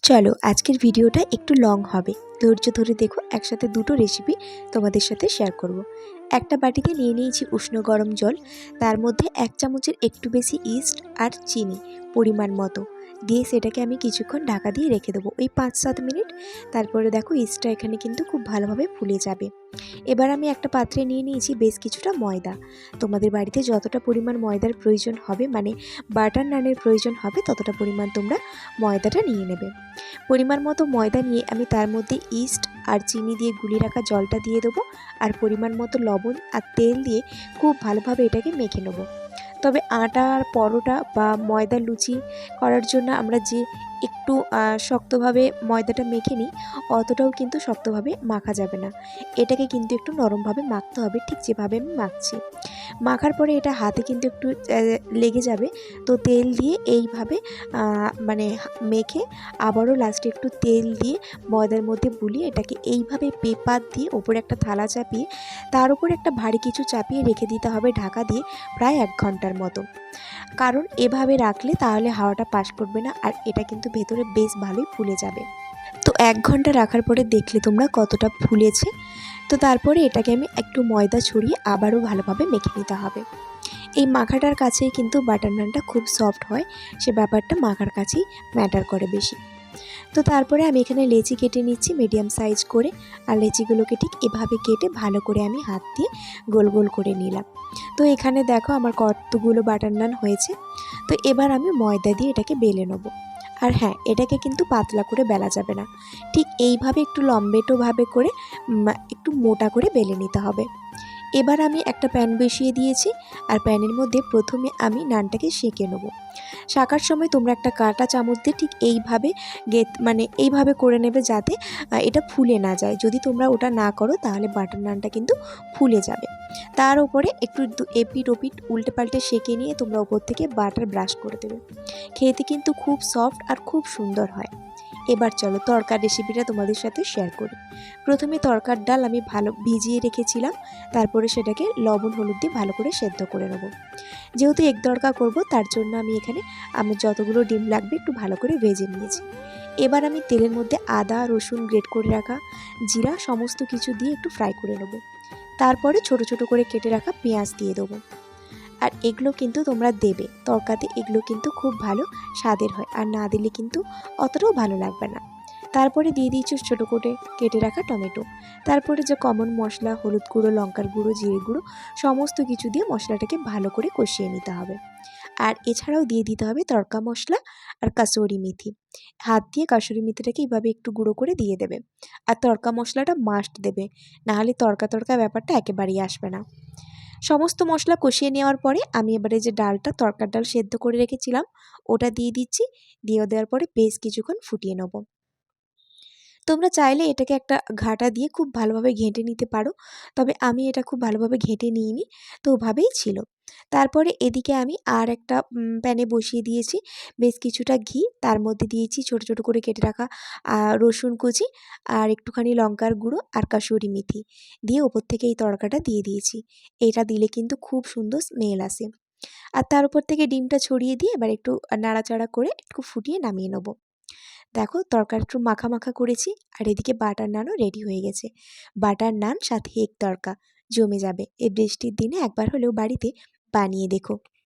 চলো আজকের ভিডিওটা একটু লং হবে, ধৈর্য ধরে দেখো। একসাথে দুটো রেসিপি তোমাদের সাথে শেয়ার করব। একটা বাটিতে নিয়ে নিয়েছি উষ্ণ গরম জল, তার মধ্যে 1 চামচের একটু বেশি ইস্ট আর চিনি পরিমাণ মতো দিয়ে সেটাকে আমি কিছুক্ষণ ঢাকা দিয়ে রেখে দেবো, ওই 5-7 মিনিট। তারপরে দেখো ইস্টটা এখানে কিন্তু খুব ভালোভাবে ফুলে যাবে। এবার আমি একটা পাত্রে নিয়ে নিয়েছি বেশ কিছুটা ময়দা। তোমাদের বাড়িতে যতটা পরিমাণ ময়দার প্রয়োজন হবে, মানে বাটার নানের প্রয়োজন হবে, ততটা পরিমাণ তোমরা ময়দাটা নিয়ে নেবে। পরিমাণ মতো ময়দা নিয়ে আমি তার মধ্যে ইস্ট আর চিনি দিয়ে গুলিয়ে রাখা জলটা দিয়ে দেবো, আর পরিমাণ মতো লবণ আর তেল দিয়ে খুব ভালোভাবে এটাকে মেখে নেব। তবে আটা আর পরোটা বা ময়দা লুচি করার জন্য আমরা যে একটু শক্তভাবে ময়দাটা মেখে নিই, অতটাও কিন্তু শক্তভাবে মাখা যাবে না। এটাকে কিন্তু একটু নরমভাবে মাখতে হবে, ঠিক যেভাবে আমি মাখছি। মাখার পরে এটা হাতে কিন্তু একটু লেগে যাবে, তো তেল দিয়ে এইভাবে মানে মেখে আবারও লাস্টে একটু তেল দিয়ে ময়দার মধ্যে বুলিয়ে এটাকে এইভাবে পেপার দিয়ে ওপরে একটা থালা চাপিয়ে তার উপরে একটা ভারী কিছু চাপিয়ে রেখে দিতে হবে ঢাকা দিয়ে প্রায় 1 ঘন্টার মতো। কারণ এভাবে রাখলে তাহলে হাওয়াটা পাস করবে না, আর এটা কিন্তু ভেতরে বেশ ভালোই ফুলে যাবে। তো 1 ঘন্টা রাখার পরে দেখলে তোমরা কতটা ফুলেছে। তো তারপরে এটাকে আমি একটু ময়দা ছড়িয়ে আবারও ভালোভাবে মেখে নিতে হবে। এই মাখাটার কাছেই কিন্তু বাটার নানটা খুব সফট হয়, সে ব্যাপারটা মাখার কাছেই ম্যাটার করে বেশি। তো তারপরে আমি এখানে লেচি কেটে নিচ্ছি মিডিয়াম সাইজ করে, আর লেচিগুলোকে ঠিক এভাবে কেটে ভালো করে আমি হাত দিয়ে গোল গোল করে নিলাম। তো এখানে দেখো আমার কতগুলো বাটার নান হয়েছে। তো এবার আমি ময়দা দিয়ে এটাকে বেলে নেবো। আর হ্যাঁ, এটাকে কিন্তু পাতলা করে বেলা যাবে না, ঠিক এইভাবে একটু লম্বেটোভাবে করে একটু মোটা করে বেলে নিতে হবে। এবার আমি একটা প্যান বসিয়ে দিয়েছি, আর প্যানের মধ্যে প্রথমে আমি নানটাকে সেঁকে নেব। শাকার সময় তোমরা একটা কাঁটা চামচ দিয়ে ঠিক এইভাবে মানে এইভাবে করে নেবে, যাতে এটা ফুলে না যায়। যদি তোমরা ওটা না করো তাহলে বাটার নানটা কিন্তু ফুলে যাবে। তার উপরে একটু এপিট ওপিট উল্টে পাল্টে সেঁকে নিয়ে তোমরা ওপর থেকে বাটার ব্রাশ করে দেবে। খেতে কিন্তু খুব সফট আর খুব সুন্দর হয়। এবার চলো তড়কার রেসিপিটা তোমাদের সাথে শেয়ার করি। প্রথমে তড়কার ডাল আমি ভালো ভিজিয়ে রেখেছিলাম, তারপরে সেটাকে লবণ হলুদ দিয়ে ভালো করে সেদ্ধ করে নেব। যেহেতু এগ তড়কা করব, তার জন্য আমি এখানে আমার যতগুলো ডিম লাগবে একটু ভালো করে ভেজে নিয়েছি। এবার আমি তেলের মধ্যে আদা রসুন গ্রেট করে রাখা, জিরা সমস্ত কিছু দিয়ে একটু ফ্রাই করে নেব। তারপরে ছোট ছোট করে কেটে রাখা পেঁয়াজ দিয়ে দেবো। আর এগুলো কিন্তু তোমরা দেবে তরকাতে, এগুলো কিন্তু খুব ভালো স্বাদের হয়, আর না দিলে কিন্তু অতটাও ভালো লাগবে না। তারপরে দিয়ে দিয়েছি ছোটো করে কেটে রাখা টমেটো। তারপরে যে কমন মশলা হলুদ গুঁড়ো লঙ্কার গুঁড়ো জিরে গুঁড়ো সমস্ত কিছু দিয়ে মশলাটাকে ভালো করে কষিয়ে নিতে হবে। আর এছাড়াও দিয়ে দিতে হবে তড়কা মশলা আর কাসুরি মেথি। হাত দিয়ে কাসুরি মেথিটাকে এইভাবে একটু গুঁড়ো করে দিয়ে দেবে। আর তড়কা মশলাটা মাস্ট দেবে, নাহলে তড়কা তড়কা ব্যাপারটা একেবারেই আসবে না। সমস্ত মশলা কষিয়ে নেওয়ার পরে আমি এবারে যে ডালটা তড়কার ডাল সেদ্ধ করে রেখেছিলাম ওটা দিয়ে দিচ্ছি। দিয়ে দেওয়ার পরে বেশ কিছুক্ষণ ফুটিয়ে নেব। তোমরা চাইলে এটাকে একটা ঘাঁটা দিয়ে খুব ভালোভাবে ঘেঁটে নিতে পারো, তবে আমি এটা খুব ভালোভাবে ঘেঁটে নিইনি, তো ওভাবেই ছিল। তারপরে এদিকে আমি আর একটা প্যানে বসিয়ে দিয়েছি বেশ কিছুটা ঘি, তার মধ্যে দিয়েছি ছোট ছোট করে কেটে রাখা রসুন কুচি আর একটুখানি লঙ্কার গুঁড়ো আর কাসুরি মেথি দিয়ে ওপর থেকে এই তড়কাটা দিয়ে দিয়েছি। এটা দিলে কিন্তু খুব সুন্দর স্মেল আসে। আর তার উপর থেকে ডিমটা ছড়িয়ে দিয়ে এবার একটু নাড়াচাড়া করে একটু ফুটিয়ে নামিয়ে নেব। দেখো তরকারি একটু মাখা মাখা করেছি, আর এদিকে বাটার নানও রেডি হয়ে গেছে। বাটার নান সাথে এগ তড়কা জমে যাবে। এই বৃষ্টির দিনে একবার হলেও বাড়িতে বানিয়ে দেখো।